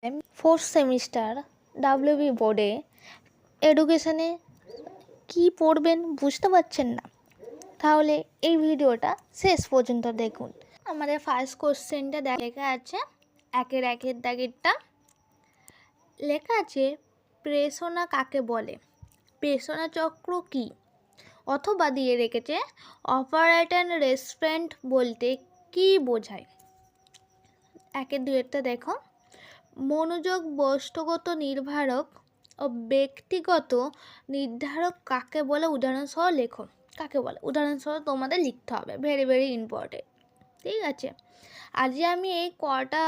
4th semester WB বোর্ডে এডুকেশনে কি পড়বেন বুঝতে পারছেন না, তাহলে এই ভিডিওটা শেষ পর্যন্ত দেখুন। আমাদের ফার্স্ট কোশ্চেনটা লেখা আছে একের দাগেরটা লেখা আছে প্রেষণা কাকে বলে, প্রেষণা চক্র কি, অথবা দিয়ে রেখেছে অপারেট অ্যান্ড রেসপন্ড বলতে কি বোঝায়। একের দুয়েরটা দেখো, মনোযোগ বস্তুগত নির্ধারক ও ব্যক্তিগত নির্ধারক কাকে বলে উদাহরণসহ লেখো। কাকে বলে উদাহরণসহ তোমাদের লিখতে হবে, ভেরি ভেরি ইম্পর্টেন্ট। ঠিক আছে, আজকে আমি এই কটা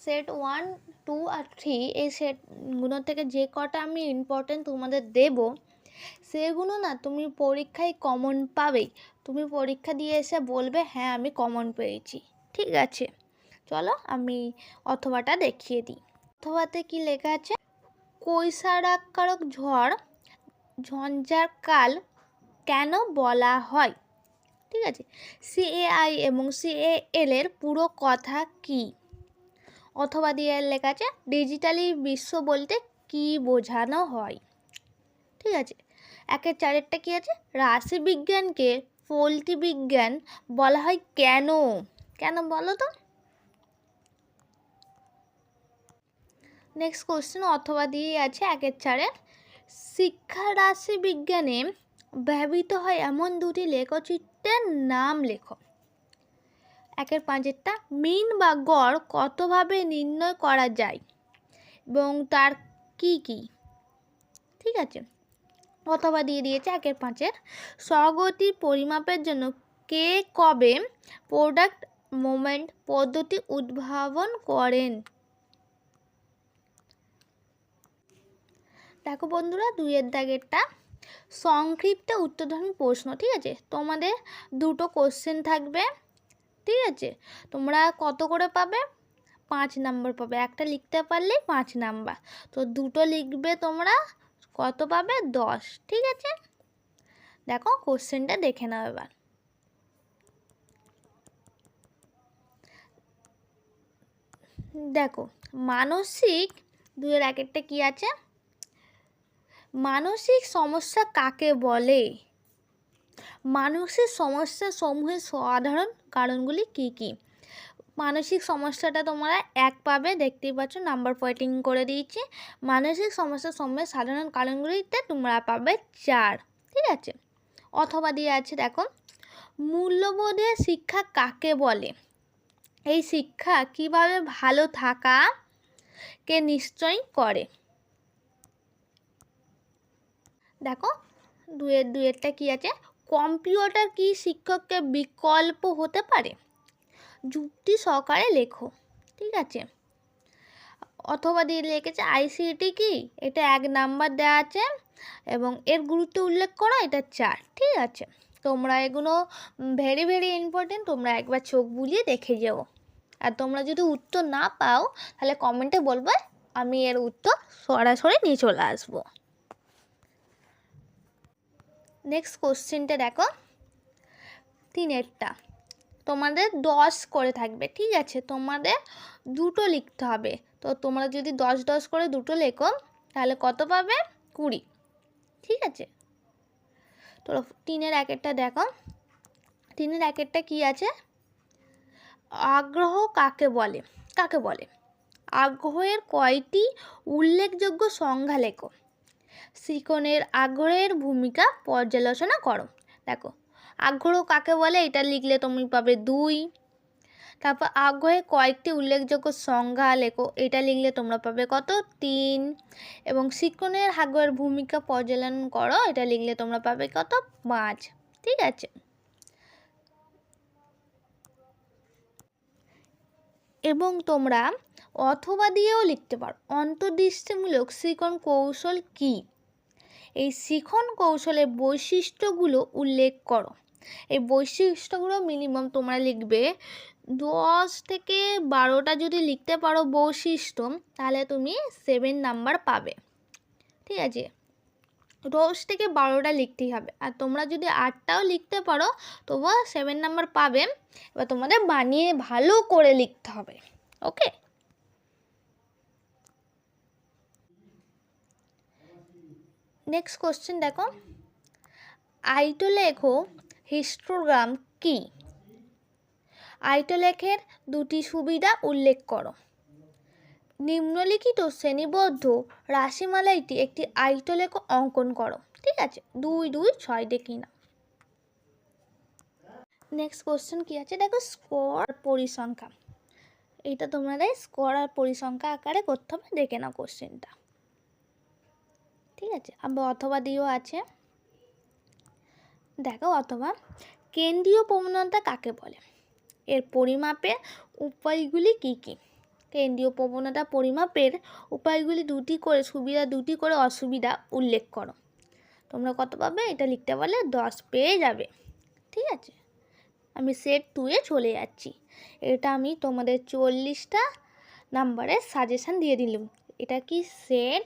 সেট 1, 2 আর 3 এই সেটগুলো থেকে যে কটা আমি ইম্পর্টেন্ট তোমাদের দেব সেগুলো না তুমি পরীক্ষায় কমন পাবেই। তুমি পরীক্ষা দিয়ে এসে বলবে হ্যাঁ আমি কমন পেয়েছি। ঠিক আছে, চলো আমি অথবাটা দেখিয়ে দিই। অথবাতে কি লেখা আছে, কৈশারাকারক ঝড় ঝঞ্ঝার কাল কেন বলা হয়। ঠিক আছে, CAI এবং CAL এর পুরো কথা কি। অথবা দিয়ে লেখা আছে ডিজিটালি বিশ্ব বলতে কি বোঝানো হয়। ঠিক আছে, একের চারেরটা কি আছে, রাশিবিজ্ঞানকে ফলতি বিজ্ঞান বলা হয় কেন, কেন বলো তো। নেক্সট কোশ্চেন অথবা দিয়ে আছে একের চারের, শিক্ষা রাশি বিজ্ঞানে ব্যবহৃত হয় এমন দুটি লেখচিত্রের নাম লেখো। একের পাঁচেরটা মিন বা গড় কতভাবে নির্ণয় করা যায় এবং তার কি কি। ঠিক আছে, অথবা দিয়ে দিয়েছে একের পাঁচের, স্বগতির পরিমাপের জন্য কে কবে প্রোডাক্ট মোমেন্ট পদ্ধতি উদ্ভাবন করেন। দেখো বন্ধুরা, দুইয়ের দাগেরটা সংক্ষিপ্ত উত্তরধর্মী প্রশ্ন। ঠিক আছে, তোমাদের দুটো কোশ্চেন থাকবে। ঠিক আছে, তোমরা কত করে পাবে, 5 নাম্বার পাবে। একটা লিখতে পারলেই 5 নাম্বার, তো দুটো লিখবে তোমরা, কত পাবে, 10। ঠিক আছে, দেখো কোশ্চেনটা দেখে নাও এবার। দেখো মানসিক, দুইয়ের একেরটা কি আছে, মানসিক সমস্যা কাকে বলে, মানসিক সমস্যা সমূহের সাধারণ কারণগুলি কি কি। মানসিক সমস্যাটা তোমরা 1 পাবে, দেখতেই পাচ্ছ নাম্বার পয়েন্টিং করে দিয়েছি। মানসিক সমস্যা সমূহের সাধারণ কারণগুলিতে তোমরা পাবে 4। ঠিক আছে, অথবা দিয়ে আছে দেখো, মূল্যবোধের শিক্ষা কাকে বলে, এই শিক্ষা কিভাবে ভালো থাকাকে নিশ্চয় করে। দেখো দুয়েরটা কি আছে, কম্পিউটার কি শিক্ষককে বিকল্প হতে পারে, যুক্তি সহকারে লেখো। ঠিক আছে, অথবা দিয়ে লিখেছে ICT কি, এটা 1 নাম্বার দেওয়া আছে এবং এর গুরুত্ব উল্লেখ করো, এটা 4। ঠিক আছে, তোমরা এগুলো ভেরি ভেরি ইম্পর্টেন্ট, তোমরা একবার চোখ বুলিয়ে দেখে যাও। আর তোমরা যদি উত্তর না পাও তাহলে কমেন্টে বলবে, আমি এর উত্তর সরাসরি নিয়ে চলে আসবো। নেক্সট কোশ্চেনটা দেখো, 3এরটা তোমাদের 10 করে থাকবে। ঠিক আছে, তোমাদের দুটো লিখতে হবে, তো তোমরা যদি 10 10 করে দুটো লেখো তাহলে কত পাবে, 20। ঠিক আছে, তো 3এর একেরটা দেখো, 3এর একেরটা কি আছে, আগ্রহ কাকে বলে, কাকে বলে, আগ্রহের কয়টি উল্লেখযোগ্য সংজ্ঞা লেখো। শিখনের আগ্রহের ভূমিকা পর্যালোচনা করো। দেখো আগ্রহ কাকে বলে এটা লিখলে তুমি পাবে 2। তারপর আগ্রহের কয়েকটি উল্লেখযোগ্য সংজ্ঞা লেখো, এটা লিখলে তোমরা পাবে কত, 3। এবং শিখনের আগ্রহের ভূমিকা পর্যালোচনা করো, এটা লিখলে তোমরা পাবে কত, 5। ঠিক আছে, এবং তোমরা অথবা দিয়েও লিখতে পারো, অন্তর্দৃষ্টিমূলক শিখন কৌশল কি, এই শিখন কৌশলের বৈশিষ্ট্যগুলো উল্লেখ করো। এই বৈশিষ্ট্যগুলো মিনিমাম তোমরা লিখবে 10 থেকে 12টা যদি লিখতে পারো বৈশিষ্ট্য, তাহলে তুমি 7 নাম্বার পাবে। ঠিক আছে, 10 থেকে 12টা লিখতেই হবে, আর তোমরা যদি 8টাও লিখতে পারো তবুও 7 নাম্বার পাবে। এবার তোমাদের বানিয়ে ভালো করে লিখতে হবে। ওকে, নেক্সট কোশ্চেন দেখো, আইটোলেখ হিস্টোগ্রাম কি? আইটোলেখের দুটি সুবিধা উল্লেখ করো। নিম্নলিখিত শ্রেণীবদ্ধ রাশিমালাটি একটি আইটোলেখ অঙ্কন করো। ঠিক আছে, 2, 2, 6 দেখি না। নেক্সট কোশ্চেন কি আছে দেখো, স্কোর পরিসংখ্যা। এটা তোমাদের স্কোর আর পরিসংখ্যা আকারে করতে হবে, দেখে নাও কোশ্চেনটা। ঠিক আছে, আবার অথবা দিয়েও আছে, দেখো অথবা কেন্দ্রীয় প্রবণতা কাকে বলে? এর পরিমাপের উপায়গুলি কি কি? কেন্দ্রীয় প্রবণতা পরিমাপের উপায়গুলি দুটি করে সুবিধা, দুটি করে অসুবিধা উল্লেখ করো। তোমরা কত পাবে? এটা লিখতে পারলে 10 পেয়ে যাবে। ঠিক আছে, আমি সেট 2-এ চলে যাচ্ছি। এটা আমি তোমাদের 40টা নাম্বারের সাজেশান দিয়ে দিলাম। এটা কি সেট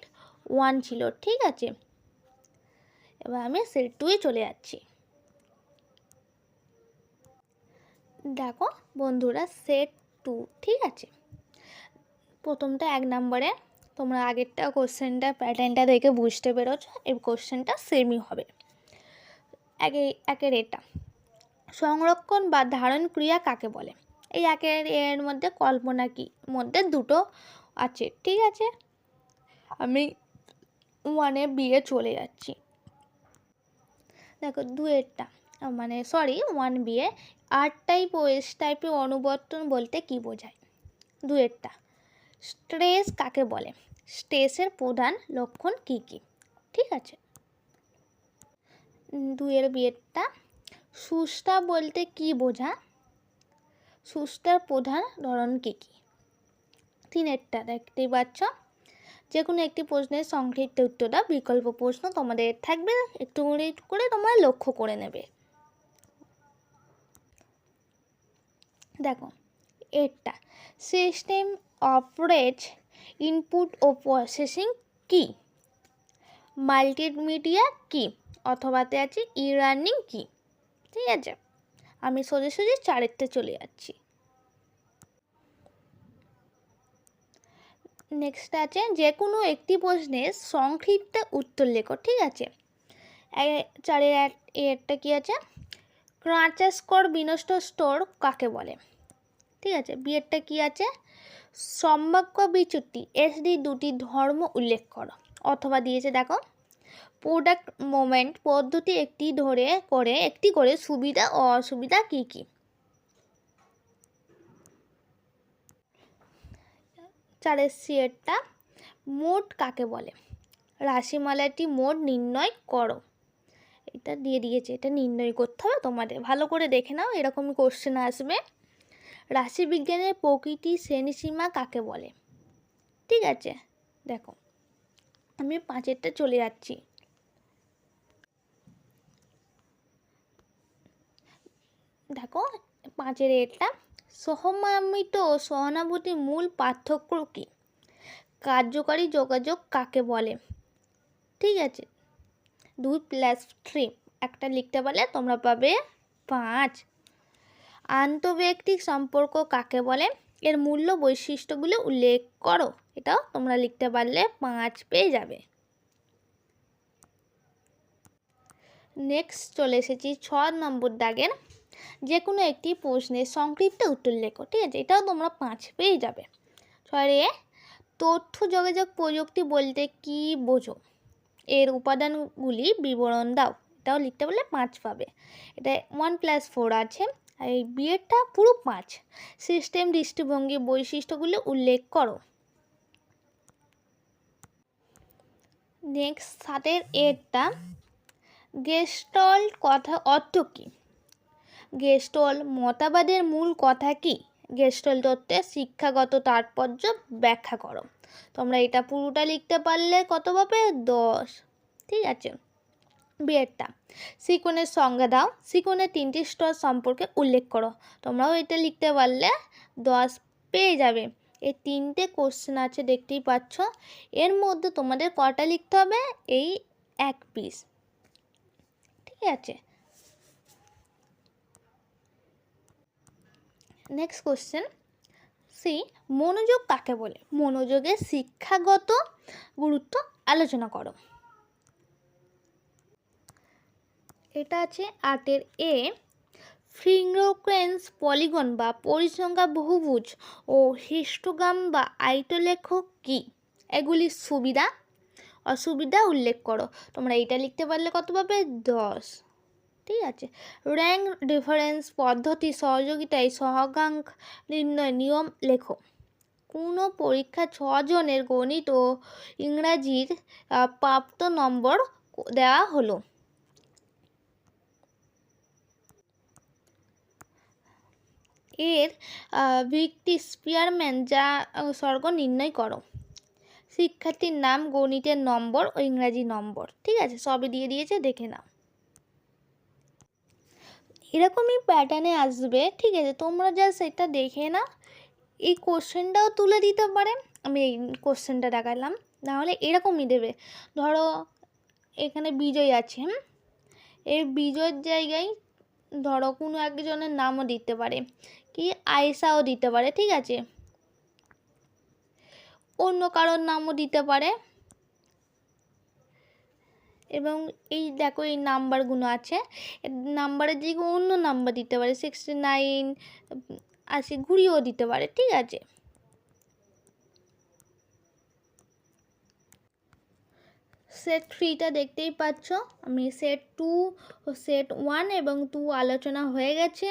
1 ছিল। ঠিক আছে, এবার আমি সেট 2-এ চলে যাচ্ছি। দেখো বন্ধুরা, সেট 2, ঠিক আছে, প্রথমটা 1 নম্বরে। তোমরা আগেরটা কোশ্চেনটা প্যাটার্নটা দেখে বুঝতে পেরেছ, এই কোশ্চেনটা সেমই হবে। একের এটা, সংরক্ষণ বা ধারণ ক্রিয়া কাকে বলে? এই এর মধ্যে কল্পনা কি মধ্যে দুটো আছে। ঠিক আছে, আমি 1-এ বিয়ে চলে যাচ্ছি। দেখো 2-এরটা, মানে 1-বিয়ে আর টাইপ ও এস টাইপে অনুবর্তন বলতে কি বোঝায়? 2-এরটা, স্ট্রেস কাকে বলে? স্ট্রেসের প্রধান লক্ষণ কি কি? ঠিক আছে, 2-এর বিয়েরটা, সুস্থা বলতে কি বোঝা? সুস্থার প্রধান ধরন কি কি? 3-এরটা দেখতেই পাচ্ছ, যে কোনো একটি প্রশ্নের সংক্ষিপ্ত উত্তর দাও। বিকল্প প্রশ্ন তোমাদের থাকবে, একটু করে তোমরা লক্ষ্য করে নেবে। দেখো এরটা, সিস্টেম অপারেট ইনপুট ও প্রসেসিং কি? মাল্টিমিডিয়া কি? অথবাতে আছে ই লার্নিং কি? ঠিক আছে, আমি সোজা 4-এরতে চলে যাচ্ছি। নেক্সট আছে, যে কোনো একটি প্রশ্নের সংক্ষিপ্ত উত্তর লেখো। ঠিক আছে, 4-এর একটা কি আছে, ক্রাচাস্কর বিনষ্ট স্টোর কাকে বলে? ঠিক আছে, বিয়েরটা কি আছে, সম্ভাব্য বিচ্যুতি এসডি দুটি ধর্ম উল্লেখ করো। অথবা দিয়েছে দেখো, প্রোডাক্ট মোমেন্ট পদ্ধতি একটি করে সুবিধা ও অসুবিধা কি কি? 4-এর সিয়েরটা, মোট কাকে বলে? রাশিমালাটি মোট নির্ণয় করো। এটা দিয়ে দিয়েছে, এটা নির্ণয় করতে হবে তোমাদের, ভালো করে দেখে নাও, এরকমই কোশ্চেন আসবে। রাশিবিজ্ঞানের প্রকৃতি শ্রেণীসীমা কাকে বলে? ঠিক আছে, দেখো আমি 5-এরটা চলে যাচ্ছি। দেখো 5-এর এটা, সহমর্মিত ও সহানুভূতির মূল পার্থক্য কী? কার্যকারী যোগাযোগ কাকে বলে? ঠিক আছে, 2 + 3 একটা লিখতে পারলে তোমরা পাবে 5। আন্তঃব্যক্তিক সম্পর্ক কাকে বলে? এর মূল্য বৈশিষ্ট্যগুলো উল্লেখ করো। এটাও তোমরা লিখতে পারলে 5 পেয়ে যাবে। নেক্সট চলে এসেছি 6 নম্বর দাগের, যে কোনো একটি প্রশ্নের সংক্ষিপ্ত উত্তর লেখো। ঠিক আছে, এটাও তোমরা 5 পেয়ে যাবে। 6-এ, তথ্য যোগাযোগ প্রযুক্তি বলতে কি বোঝো? এর উপাদানগুলি বিবরণ দাও। এটাও লিখতে পারলে 5 পাবে। এটা 1 + 4 আছে, আর এই বিয়েরটা পুরো 5। সিস্টেম দৃষ্টিভঙ্গি বৈশিষ্ট্যগুলি উল্লেখ করো। নেক্সট 7-এর এরটা, গেস্টল্ট কথা অর্থ কী? গেস্টল্ট মতবাদের মূল কথা কি? গেস্টল্ট তত্ত্বের শিক্ষাগত তাৎপর্য ব্যাখ্যা করো। তোমরা এটা পুরোটা লিখতে পারলে কত পাবে? 10। ঠিক আছে, বিয়েরটা, সিকোনের সংজ্ঞা দাও। সিকোনের 3টি স্তর সম্পর্কে উল্লেখ করো। তোমরাও এটা লিখতে পারলে 10 পেয়ে যাবে। এই 3টে কোশ্চেন আছে, দেখতেই পাচ্ছ। এর মধ্যে তোমাদের কটা লিখতে হবে? এই 1 পিস। ঠিক আছে, নেক্সট কোশ্চেন, মনোযোগ কাকে বলে? মনোযোগের শিক্ষাগত গুরুত্ব আলোচনা করো। এটা আছে 8-এর এ, ফিঙ্গারক্রেন্স পলিগন বা পরিসংখ্যা বহুভুজ ও হিস্টোগ্রাম বা আয়তলেখ কি? এগুলির সুবিধা অসুবিধা উল্লেখ করো। তোমরা এটা লিখতে পারলে কত পাবে? 10। ঠিক আছে। র্যাঙ্ক ডিফারেন্স পদ্ধতি সহযোগিতায় সহগাঙ্ক নির্ণয় নিয়ম লেখো। কোনো পরীক্ষা 6 জনের গণিত ও ইংরাজির প্রাপ্ত নম্বর দেওয়া হলো। এর ভিত্তি স্পিয়ারম্যান যা স্বর্গ নির্ণয় করো। শিক্ষার্থীর নাম, গণিতের নম্বর ও ইংরাজি নম্বর। ঠিক আছে, সবই দিয়ে দিয়েছে, দেখে নাও। এরকমই প্যাটার্নে আসবে। ঠিক আছে, তোমরা যা সেটা দেখে নাও। এই কোশ্চেনটাও তুলে দিতে পারে, আমি এই কোশ্চেনটা দেখালাম, নাহলে এরকমই দেবে। ধরো এখানে বিজয় আছে, এই বিজয়ের জায়গায় ধরো কোনো একজনের নামও দিতে পারে, কি আয়েশাও দিতে পারে। ঠিক আছে, অন্য কারোর নামও দিতে পারে। এবং এই দেখো এই নাম্বারগুলো আছে, নাম্বারের জায়গায় অন্য নাম্বার দিতে পারে, 69 80 ঘুরিয়েও দিতে পারে। ঠিক আছে, সেট 3টা দেখতেই পাচ্ছ। আমি সেট 2 ও সেট 1 এবং 2 আলোচনা হয়ে গেছে,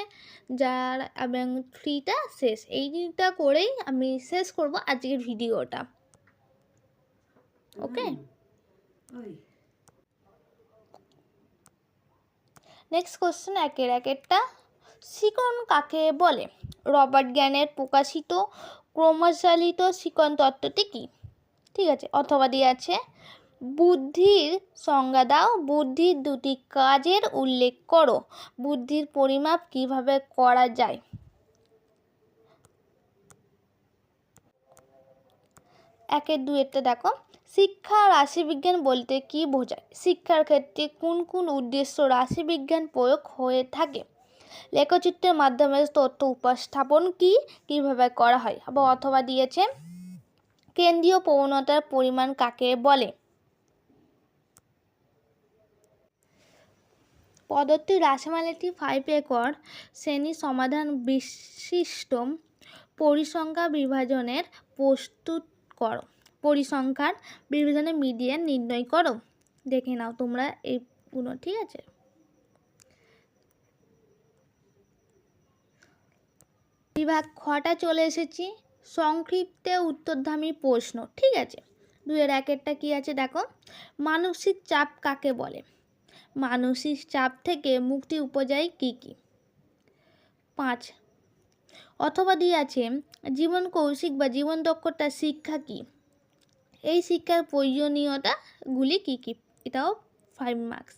যার এবং 3টা শেষ। এইটা করেই আমি শেষ করব আজকের ভিডিওটা। ওকে, নেক্সট কোশ্চেন, একের একটা শিকন কাকে বলে? রবার্ট জ্ঞানের প্রকাশিত ক্রমশালিত শিকন তত্ত্বটি কি? ঠিক আছে, অথবা দিয়ে আছে বুদ্ধির সংজ্ঞা দাও, বুদ্ধির দুটি কাজের উল্লেখ করো, বুদ্ধির পরিমাপ কিভাবে করা যায়। একের দুয়েরটা দেখো, শিক্ষা রাশিবিজ্ঞান বলতে কি বোঝায়? শিক্ষার ক্ষেত্রে কোন কোন উদ্দেশ্য রাশিবিজ্ঞান প্রয়োগ হয়ে থাকে? লেখচিত্রের মাধ্যমে তথ্য উপস্থাপন কিভাবে করা হয়? আবার অথবা দিয়েছে কেন্দ্রীয় প্রবণতার পরিমাণ কাকে বলে? পদ্ধতি রাশিমালাটি 5 একর শ্রেণী সমাধান বিশিষ্ট পরিসংখ্যা বিভাজনের প্রস্তুত করো, পরিসংখ্যার বিভাজনের মিডিয়ান নির্ণয় করো। দেখে নাও তোমরা এইগুলো। ঠিক আছে, বিভাগ খটা চলে এসেছি, সংক্ষিপ্তে উত্তরধামী প্রশ্ন। ঠিক আছে, 2-এর 1-এরটা কি আছে দেখো, মানসিক চাপ কাকে বলে? মানসিক চাপ থেকে মুক্তি উপায় কি কি? 5 অথবা দিয়ে আছে জীবন কৌশিক বা জীবন দক্ষতা শিক্ষা কি? এই শিক্ষার প্রয়োজনীয়তাগুলি কি কি? এটাও 5 মার্কস।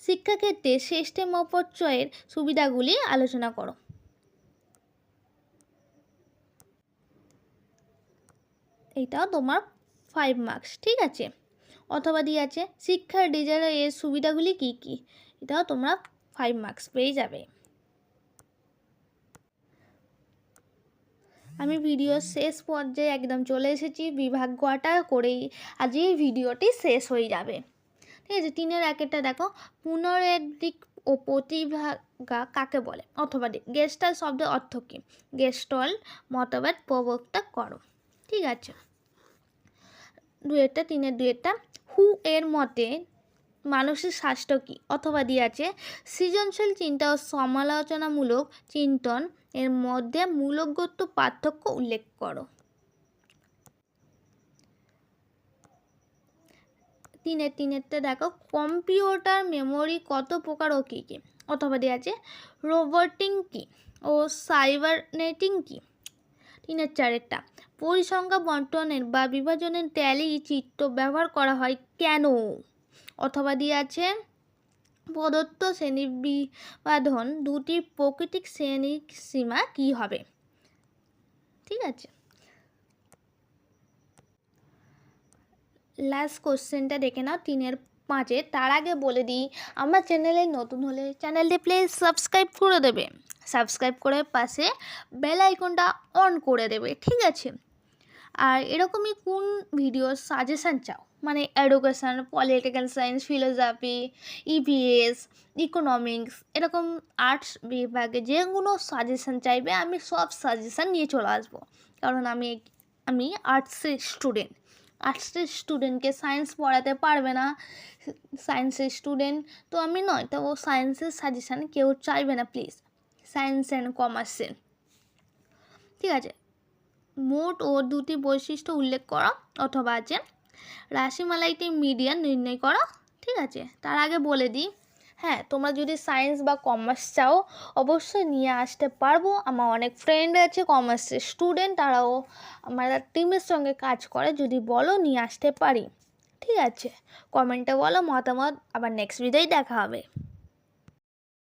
শিক্ষাক্ষেত্রে সিস্টেম অপচয়ের সুবিধাগুলি আলোচনা করো। এটাও তোমার 5 মার্কস। ঠিক আছে, অথবা দিয়ে আছে শিক্ষার ডিজাইনের সুবিধাগুলি কি কি? এটাও তোমরা 5 মার্কস পেয়ে যাবে। আমি ভিডিওর শেষ পর্যায়ে একদম চলে এসেছি, বিভাগ কটা করেই আজ এই ভিডিওটি শেষ হয়ে যাবে। ঠিক আছে, 3-এর 1-এরটা দেখো, পুনরুদ্দিক ও প্রতিভাগা কাকে বলে? অথবা গেস্টাল শব্দের অর্থ কী? গেস্টল মতবাদ প্রবক্তা করো। ঠিক আছে, 2-এরটা 3-এর 2-এরটা হু এর মতে মানসিক স্বাস্থ্য কী? অথবা দিয়ে আছে সৃজনশীল চিন্তা ও সমালোচনামূলক চিন্তন এর মধ্যে মূলগত পার্থক্য উল্লেখ করো। 3-এরটা দেখো, কম্পিউটার মেমোরি কত প্রকার ও কী কী? অথবা দেওয়া আছে রোবটিং কী ও সাইবারনেটিং কী? 3-এর 4-এরটা পরিসংখ্যা বন্টনের বা বিভাজনের ট্যালি চিত্র ব্যবহার করা হয় কেন? অথবা দিয়ে আছে প্রদত্ত শ্রেণী বিভাজন দুটি প্রাকৃতিক শ্রেণী সীমা কি হবে? ঠিক আছে, লাস্ট কোশ্চেনটা দেখে নাও 3-এর 5-এ। তার আগে বলে দিই, আমার চ্যানেলে নতুন হলে চ্যানেলটি প্লিজ সাবস্ক্রাইব করে দেবে, সাবস্ক্রাইব করে পাশে বেল আইকনটা অন করে দেবে। ঠিক আছে, আর এরকমই কোন ভিডিওর সাজেশান চাও, মানে education, political science, philosophy, EVS, economics, এরকম আর্টস বিভাগে যেগুলো সাজেশান চাইবে আমি সব সাজেশান নিয়ে চলে আসবো। কারণ আমি আর্টসের স্টুডেন্ট। আর্টসের স্টুডেন্টকে সায়েন্স পড়াতে পারবে না, সায়েন্সের স্টুডেন্ট তো আমি নয়, তো সায়েন্সের সাজেশান কেউ চাইবে না প্লিজ, সায়েন্স অ্যান্ড কমার্সের। ঠিক আছে, মোট ও দুটি বৈশিষ্ট্য উল্লেখ করা অথবা আছে রাশিমালাইতে মিডিয়ান নির্ণয় করা। ঠিক আছে, তার আগে বলে দিই, হ্যাঁ তোমরা যদি সায়েন্স বা কমার্স চাও অবশ্যই নিয়ে আসতে পারবো। আমার অনেক ফ্রেন্ড আছে কমার্সের স্টুডেন্ট, তারাও আমার টিমের সঙ্গে কাজ করে, যদি বলো নিয়ে আসতে পারি। ঠিক আছে, কমেন্টে বলো মতামত, আবার নেক্সট ভিডিওয় দেখা হবে।